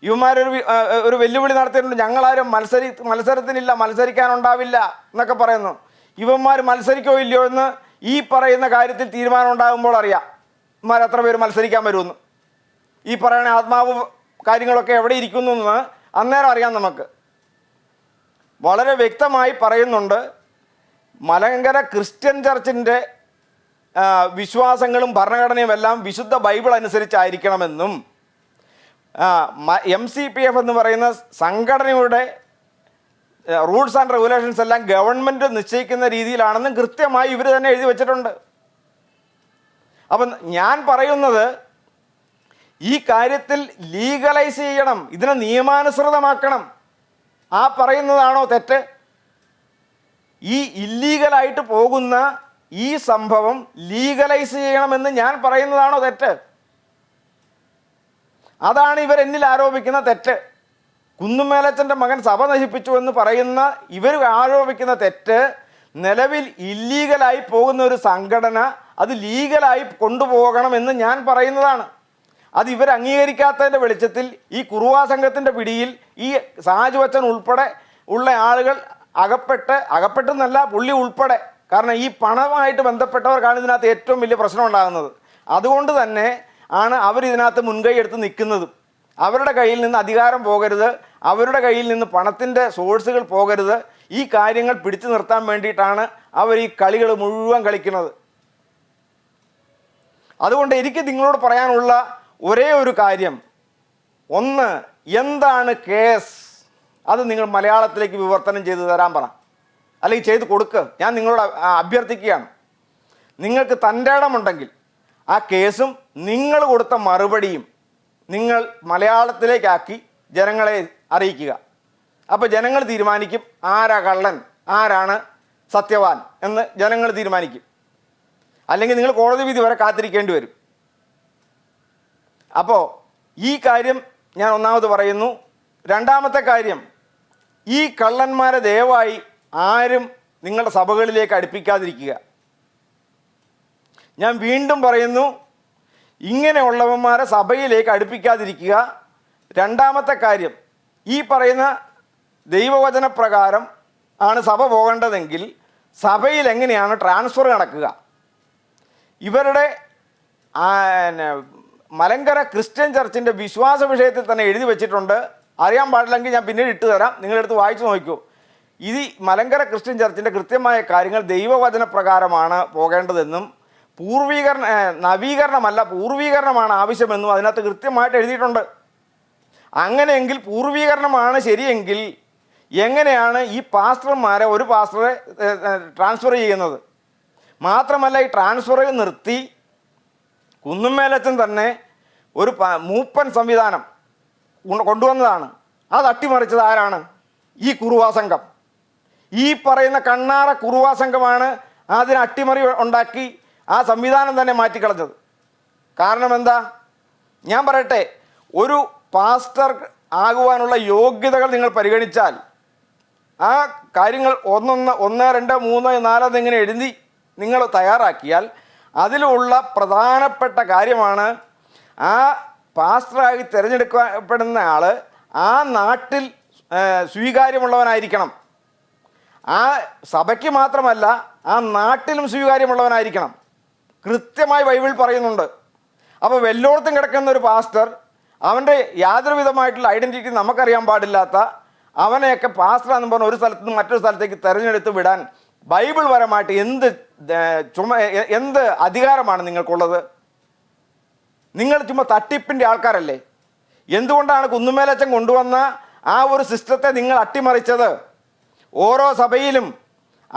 ഇവന്മാരൊരു വെല്ലുവിളി നടത്തിയിട്ടുണ്ട്. ഞങ്ങളാരും മത്സരത്തിനില്ല, മത്സരിക്കാനുണ്ടാവില്ല എന്നൊക്കെ പറയുന്നു. ഇവന്മാർ മത്സരിക്കോ ഇല്ലയോ എന്ന് ഈ പറയുന്ന കാര്യത്തിൽ തീരുമാനം ഉണ്ടാകുമ്പോൾ അറിയാം ഇവന്മാർ എത്ര പേര് മത്സരിക്കാൻ വരുമെന്ന്. ഈ പറയുന്ന ആത്മാവ് കാര്യങ്ങളൊക്കെ എവിടെ ഇരിക്കുന്നു എന്ന് അന്നേരം അറിയാം. നമുക്ക് വളരെ വ്യക്തമായി പറയുന്നുണ്ട്, മലങ്കര ക്രിസ്ത്യൻ ചർച്ചിൻ്റെ വിശ്വാസങ്ങളും ഭരണഘടനയും എല്ലാം വിശുദ്ധ ബൈബിൾ അനുസരിച്ചായിരിക്കണമെന്നും MCPF എന്ന് പറയുന്ന സംഘടനയുടെ റൂൾസ് ആൻഡ് റെഗുലേഷൻസ് എല്ലാം ഗവൺമെൻറ് നിശ്ചയിക്കുന്ന രീതിയിലാണെന്നും കൃത്യമായി ഇവർ തന്നെ എഴുതി വച്ചിട്ടുണ്ട്. അപ്പം ഞാൻ പറയുന്നത്, ഈ കാര്യത്തിൽ ലീഗലൈസ് ചെയ്യണം, ഇതിനെ നിയമാനുസൃതമാക്കണം. ആ പറയുന്നതാണോ തെറ്റ്? ഈ ഇല്ലീഗലായിട്ട് പോകുന്ന ഈ സംഭവം ലീഗലൈസ് ചെയ്യണമെന്ന് ഞാൻ പറയുന്നതാണോ തെറ്റ്? അതാണ് ഇവർ എന്നിൽ ആരോപിക്കുന്ന തെറ്റ്. കുന്നുമേലച്ചൻ്റെ മകൻ സഭ നശിപ്പിച്ചു എന്ന് പറയുന്ന ഇവർ ആരോപിക്കുന്ന തെറ്റ്, നിലവിൽ ഇല്ലീഗലായി പോകുന്ന ഒരു സംഘടന അത് ലീഗലായി കൊണ്ടുപോകണമെന്ന് ഞാൻ പറയുന്നതാണ്. അത് ഇവർ അംഗീകരിക്കാത്തതിൻ്റെ വെളിച്ചത്തിൽ ഈ കുറുവാ സംഘത്തിൻ്റെ പിടിയിൽ ഈ സാജു അച്ഛൻ ഉൾപ്പെടെ ഉള്ള ആളുകൾ അകപ്പെട്ടെന്നല്ല, പുള്ളി ഉൾപ്പെടെ. കാരണം ഈ പണമായിട്ട് ബന്ധപ്പെട്ടവർക്കാണ് ഇതിനകത്ത് ഏറ്റവും വലിയ പ്രശ്നം ഉണ്ടാകുന്നത്. അതുകൊണ്ട് തന്നെ ആണ് അവരിതിനകത്ത് മുൻകൈ എടുത്ത് നിൽക്കുന്നത്. അവരുടെ കയ്യിൽ നിന്ന് അധികാരം പോകരുത്, അവരുടെ കയ്യിൽ നിന്ന് പണത്തിൻ്റെ സോഴ്സുകൾ പോകരുത്. ഈ കാര്യങ്ങൾ പിടിച്ചു നിർത്താൻ വേണ്ടിയിട്ടാണ് അവർ ഈ കളികൾ മുഴുവൻ കളിക്കുന്നത്. അതുകൊണ്ട് എനിക്ക് നിങ്ങളോട് പറയാനുള്ള ഒരേ ഒരു കാര്യം, ഒന്ന്, എന്താണ് കേസ്? അത് നിങ്ങൾ മലയാളത്തിലേക്ക് വിവർത്തനം ചെയ്ത് തരാൻ പറ, അല്ലെങ്കിൽ ചെയ്ത് കൊടുക്കുക. ഞാൻ നിങ്ങളോട് അഭ്യർത്ഥിക്കുകയാണ്. നിങ്ങൾക്ക് തൻ്റെ ഇടമുണ്ടെങ്കിൽ ആ കേസും നിങ്ങൾ കൊടുത്ത മറുപടിയും നിങ്ങൾ മലയാളത്തിലേക്കാക്കി ജനങ്ങളെ അറിയിക്കുക. അപ്പോൾ ജനങ്ങൾ തീരുമാനിക്കും ആരാ കള്ളൻ, ആരാണ് സത്യവാൻ എന്ന് ജനങ്ങൾ തീരുമാനിക്കും. അല്ലെങ്കിൽ നിങ്ങൾ കോടതി വിധി വരെ കാത്തിരിക്കേണ്ടി വരും. അപ്പോൾ ഈ കാര്യം ഞാൻ ഒന്നാമത് പറയുന്നു. രണ്ടാമത്തെ കാര്യം, ഈ കള്ളന്മാരെ ദയവായി ആരും നിങ്ങളുടെ സഭകളിലേക്ക് അടുപ്പിക്കാതിരിക്കുക. ഞാൻ വീണ്ടും പറയുന്നു, ഇങ്ങനെയുള്ളവന്മാരെ സഭയിലേക്ക് അടുപ്പിക്കാതിരിക്കുക. രണ്ടാമത്തെ കാര്യം, ഈ പറയുന്ന ദൈവവചനപ്രകാരം ആണ് സഭ പോകേണ്ടതെങ്കിൽ സഭയിൽ എങ്ങനെയാണ് ട്രാൻസ്ഫർ നടക്കുക? ഇവരുടെ മലങ്കര ക്രിസ്ത്യൻ ചർച്ചിൻ്റെ വിശ്വാസ വിഷയത്തിൽ തന്നെ എഴുതി വെച്ചിട്ടുണ്ട്. അറിയാൻ പാടില്ലെങ്കിൽ ഞാൻ പിന്നീട് ഇട്ട് തരാം, നിങ്ങളെടുത്ത് വായിച്ചു നോക്കൂ. ഇത് മലങ്കര ക്രിസ്ത്യൻ ചർച്ചിൻ്റെ കൃത്യമായ കാര്യങ്ങൾ ദൈവവചനപ്രകാരമാണ് പോകേണ്ടതെന്നും നവീകരണമല്ല പൂർവീകരണമാണ് ആവശ്യമെന്നും അതിനകത്ത് കൃത്യമായിട്ട് എഴുതിയിട്ടുണ്ട്. അങ്ങനെയെങ്കിൽ പൂർവീകരണമാണ് ശരിയെങ്കിൽ എങ്ങനെയാണ് ഈ പാസ്റ്റർമാരെ ഒരു പാസ്റ്ററെ ട്രാൻസ്ഫർ ചെയ്യുന്നത്? മാത്രമല്ല, ഈ ട്രാൻസ്ഫർ നിർത്തി കുന്നുമേലച്ചൻ തന്നെ ഒരു മൂപ്പൻ സംവിധാനം കൊണ്ടുവന്നതാണ്. അത് അട്ടിമറിച്ചത് ആരാണ്? ഈ കുറുവാ സംഘം. ഈ പറയുന്ന കണ്ണാറ കുറുവാ സംഘമാണ് അതിന് അട്ടിമറി ഉണ്ടാക്കി ആ സംവിധാനം തന്നെ മാറ്റിക്കളഞ്ഞത്. കാരണം എന്താ? ഞാൻ പറയട്ടെ, ഒരു പാസ്റ്റർ ആകുവാനുള്ള യോഗ്യതകൾ നിങ്ങൾ പരിഗണിച്ചാൽ ആ കാര്യങ്ങൾ 1, 2, 3, 4 എന്നിങ്ങനെ എഴുതി നിങ്ങൾ തയ്യാറാക്കിയാൽ അതിലുള്ള പ്രധാനപ്പെട്ട കാര്യമാണ് ആ പാസ്റ്ററായി തിരഞ്ഞെടുക്കപ്പെടുന്ന ആൾ ആ നാട്ടിൽ സ്വീകാര്യമുള്ളവനായിരിക്കണം. ആ സഭയ്ക്ക് മാത്രമല്ല, ആ നാട്ടിലും സ്വീകാര്യമുള്ളവനായിരിക്കണം. കൃത്യമായി ബൈബിൾ പറയുന്നുണ്ട്. അപ്പോൾ വെല്ലോടത്തും കിടക്കുന്ന ഒരു പാസ്റ്റർ, അവൻ്റെ യാതൊരു വിധമായിട്ടുള്ള ഐഡൻറ്റിറ്റി നമുക്കറിയാൻ പാടില്ലാത്ത അവനെയൊക്കെ പാസ്റ്ററാന്ന് പറഞ്ഞ ഒരു സ്ഥലത്ത് നിന്ന് മറ്റൊരു സ്ഥലത്തേക്ക് തിരഞ്ഞെടുത്ത് വിടാൻ ബൈബിൾ പരമായിട്ട് എന്ത് അധികാരമാണ് നിങ്ങൾക്കുള്ളത്? നിങ്ങൾ ചുമ്മാ തട്ടിപ്പിൻ്റെ ആൾക്കാരല്ലേ? എന്തുകൊണ്ടാണ് കുന്നുമേലച്ചൻ കൊണ്ടുവന്ന ആ ഒരു സിസ്റ്റത്തെ നിങ്ങൾ അട്ടിമറിച്ചത്? ഓരോ സഭയിലും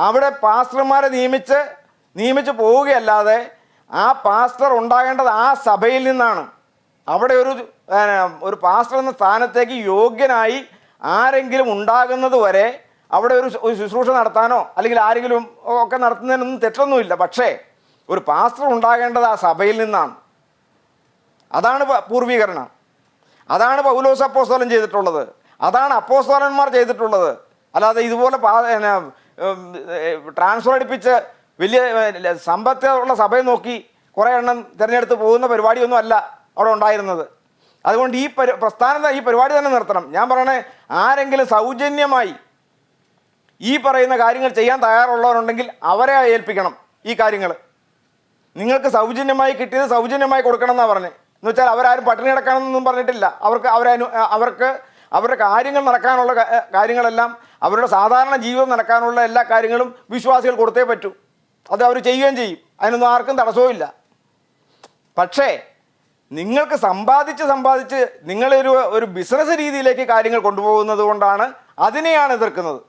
അവിടെ പാസ്റ്റർമാരെ നിയമിച്ച് പോവുകയല്ലാതെ ആ പാസ്റ്റർ ഉണ്ടാകേണ്ടത് ആ സഭയിൽ നിന്നാണ്. അവിടെ ഒരു പാസ്റ്റർ എന്ന സ്ഥാനത്തേക്ക് യോഗ്യനായി ആരെങ്കിലും ഉണ്ടാകുന്നത് വരെ അവിടെ ഒരു ശുശ്രൂഷ നടത്താനോ അല്ലെങ്കിൽ ആരെങ്കിലും ഒക്കെ നടത്തുന്നതിനൊന്നും തെറ്റൊന്നുമില്ല. പക്ഷേ ഒരു പാസ്റ്റർ ഉണ്ടാകേണ്ടത് ആ സഭയിൽ നിന്നാണ്. അതാണ് പൂർവീകരണം. അതാണ് പൗലോസ് അപ്പോസ്തലൻ ചെയ്തിട്ടുള്ളത്. അതാണ് അപ്പോസ്തലന്മാർ ചെയ്തിട്ടുള്ളത്. അല്ലാതെ ഇതുപോലെ ട്രാൻസ്ഫർ അടിപ്പിച്ച് വലിയ സമ്പത്തുള്ള സഭയെ നോക്കി കുറേ എണ്ണം തിരഞ്ഞെടുത്ത് പോകുന്ന പരിപാടിയൊന്നും അല്ല അവിടെ ഉണ്ടായിരുന്നത്. അതുകൊണ്ട് ഈ പരിപാടി തന്നെ നിർത്തണം. ഞാൻ പറയണേ, ആരെങ്കിലും സൗജന്യമായി ഈ പറയുന്ന കാര്യങ്ങൾ ചെയ്യാൻ തയ്യാറുള്ളവരുണ്ടെങ്കിൽ അവരെ ഏൽപ്പിക്കണം ഈ കാര്യങ്ങൾ. നിങ്ങൾക്ക് സൗജന്യമായി കിട്ടിയത് സൗജന്യമായി കൊടുക്കണം എന്നാണ് പറഞ്ഞത്. എന്ന് വെച്ചാൽ അവരാരും പട്ടിണി കിടക്കാനൊന്നും പറഞ്ഞിട്ടില്ല. അവർക്ക് അവരുടെ കാര്യങ്ങൾ നടക്കാനുള്ള കാര്യങ്ങളെല്ലാം, അവരുടെ സാധാരണ ജീവിതം നടക്കാനുള്ള എല്ലാ കാര്യങ്ങളും വിശ്വാസികൾ കൊടുത്തേ പറ്റൂ. അത് അവർ ചെയ്യുകയും ചെയ്യും. അതിനൊന്നും ആർക്കും തടസ്സവും. പക്ഷേ നിങ്ങൾക്ക് സമ്പാദിച്ച് നിങ്ങളൊരു ബിസിനസ് രീതിയിലേക്ക് കാര്യങ്ങൾ കൊണ്ടുപോകുന്നത് കൊണ്ടാണ് അതിനെയാണ് എതിർക്കുന്നത്.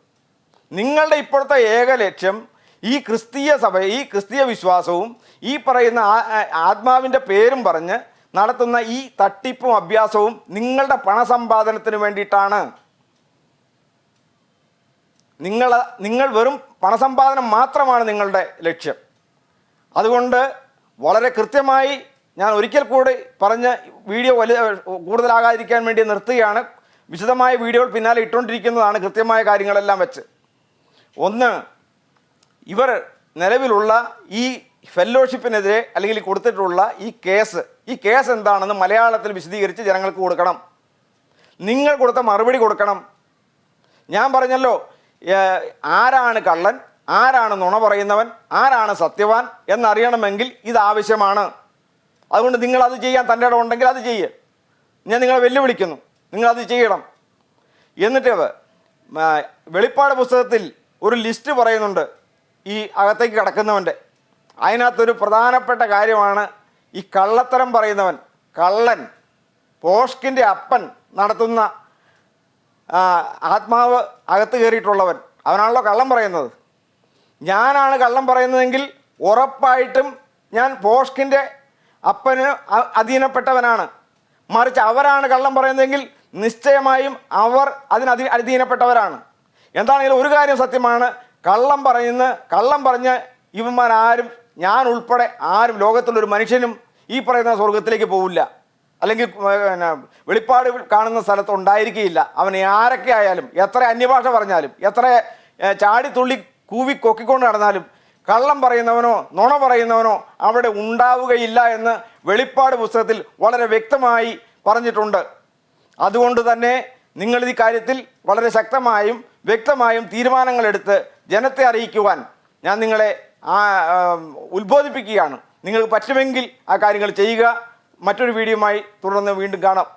നിങ്ങളുടെ ഇപ്പോഴത്തെ ഏക ലക്ഷ്യം ഈ ക്രിസ്തീയ സഭ, ഈ ക്രിസ്തീയ വിശ്വാസവും ഈ പറയുന്ന ആത്മാവിൻ്റെ പേരും പറഞ്ഞ് നടത്തുന്ന ഈ തട്ടിപ്പും അഭ്യാസവും നിങ്ങളുടെ പണസമ്പാദനത്തിന് വേണ്ടിയിട്ടാണ്. നിങ്ങൾ വെറും പണസമ്പാദനം മാത്രമാണ് നിങ്ങളുടെ ലക്ഷ്യം. അതുകൊണ്ട് വളരെ കൃത്യമായി ഞാൻ ഒരിക്കൽ കൂടി പറഞ്ഞ് വീഡിയോ കൂടുതലാകാതിരിക്കാൻ വേണ്ടി നിർത്തുകയാണ്. വിശദമായ വീഡിയോകൾ പിന്നാലെ ഇട്ടുകൊണ്ടിരിക്കുന്നതാണ് കൃത്യമായ കാര്യങ്ങളെല്ലാം വെച്ച്. ഒന്ന്, ഇവർ നിലവിലുള്ള ഈ ഫെല്ലോഷിപ്പിനെതിരെ അല്ലെങ്കിൽ കൊടുത്തിട്ടുള്ള ഈ കേസ് എന്താണെന്ന് മലയാളത്തിൽ വിശദീകരിച്ച് ജനങ്ങൾക്ക് കൊടുക്കണം. നിങ്ങൾ കൊടുത്ത മറുപടി കൊടുക്കണം. ഞാൻ പറഞ്ഞല്ലോ, ആരാണ് കള്ളൻ, ആരാണ് നുണ പറയുന്നവൻ, ആരാണ് സത്യവാൻ എന്നറിയണമെങ്കിൽ ഇതാവശ്യമാണ്. അതുകൊണ്ട് നിങ്ങളത് ചെയ്യാൻ തൻ്റെ ഇടം ഉണ്ടെങ്കിൽ അത് ചെയ്യുക. ഞാൻ നിങ്ങളെ വെല്ലുവിളിക്കുന്നു, നിങ്ങളത് ചെയ്യണം. എന്നിട്ട് വെളിപ്പാട് പുസ്തകത്തിൽ ഒരു ലിസ്റ്റ് പറയുന്നുണ്ട് ഈ അകത്തേക്ക് കിടക്കുന്നവൻ്റെ. അതിനകത്തൊരു പ്രധാനപ്പെട്ട കാര്യമാണ് ഈ കള്ളത്തരം പറയുന്നവൻ, കള്ളൻ, പോഷ്കിൻ്റെ അപ്പൻ നടത്തുന്ന ആത്മാവ് അകത്ത് കയറിയിട്ടുള്ളവൻ, അവനാണല്ലോ കള്ളം പറയുന്നത്. ഞാനാണ് കള്ളം പറയുന്നതെങ്കിൽ ഉറപ്പായിട്ടും ഞാൻ പോഷ്കിൻ്റെ അപ്പന് അധീനപ്പെട്ടവനാണ്. മറിച്ച് അവരാണ് കള്ളം പറയുന്നതെങ്കിൽ നിശ്ചയമായും അവർ അധീനപ്പെട്ടവരാണ്. എന്താണെങ്കിലും ഒരു കാര്യം സത്യമാണ്, കള്ളം പറഞ്ഞ് ഇവന്മാരാരും, ഞാൻ ഉൾപ്പെടെ ആരും, ലോകത്തുള്ളൊരു മനുഷ്യനും ഈ പറയുന്ന സ്വർഗത്തിലേക്ക് പോവില്ല, അല്ലെങ്കിൽ വെളിപ്പാട് കാണുന്ന സ്ഥലത്ത് ഉണ്ടായിരിക്കുകയില്ല. അവൻ ആരൊക്കെ ആയാലും, എത്ര അന്യഭാഷ പറഞ്ഞാലും, എത്ര ചാടിത്തുള്ളി കൂവി കൊക്കിക്കൊണ്ട് നടന്നാലും, കള്ളം പറയുന്നവനോ നുണ പറയുന്നവനോ അവിടെ ഉണ്ടാവുകയില്ല എന്ന് വെളിപ്പാട് പുസ്തകത്തിൽ വളരെ വ്യക്തമായി പറഞ്ഞിട്ടുണ്ട്. അതുകൊണ്ട് തന്നെ നിങ്ങൾ ഈ കാര്യത്തിൽ വളരെ ശക്തമായും വ്യക്തമായും തീരുമാനങ്ങളെടുത്ത് ജനത്തെ അറിയിക്കുവാൻ ഞാൻ നിങ്ങളെ ഉത്ബോധിപ്പിക്കുകയാണ്. നിങ്ങൾക്ക് പറ്റുമെങ്കിൽ ആ കാര്യങ്ങൾ ചെയ്യുക. മറ്റൊരു വീഡിയോയുമായി തുടർന്ന് വീണ്ടും കാണാം.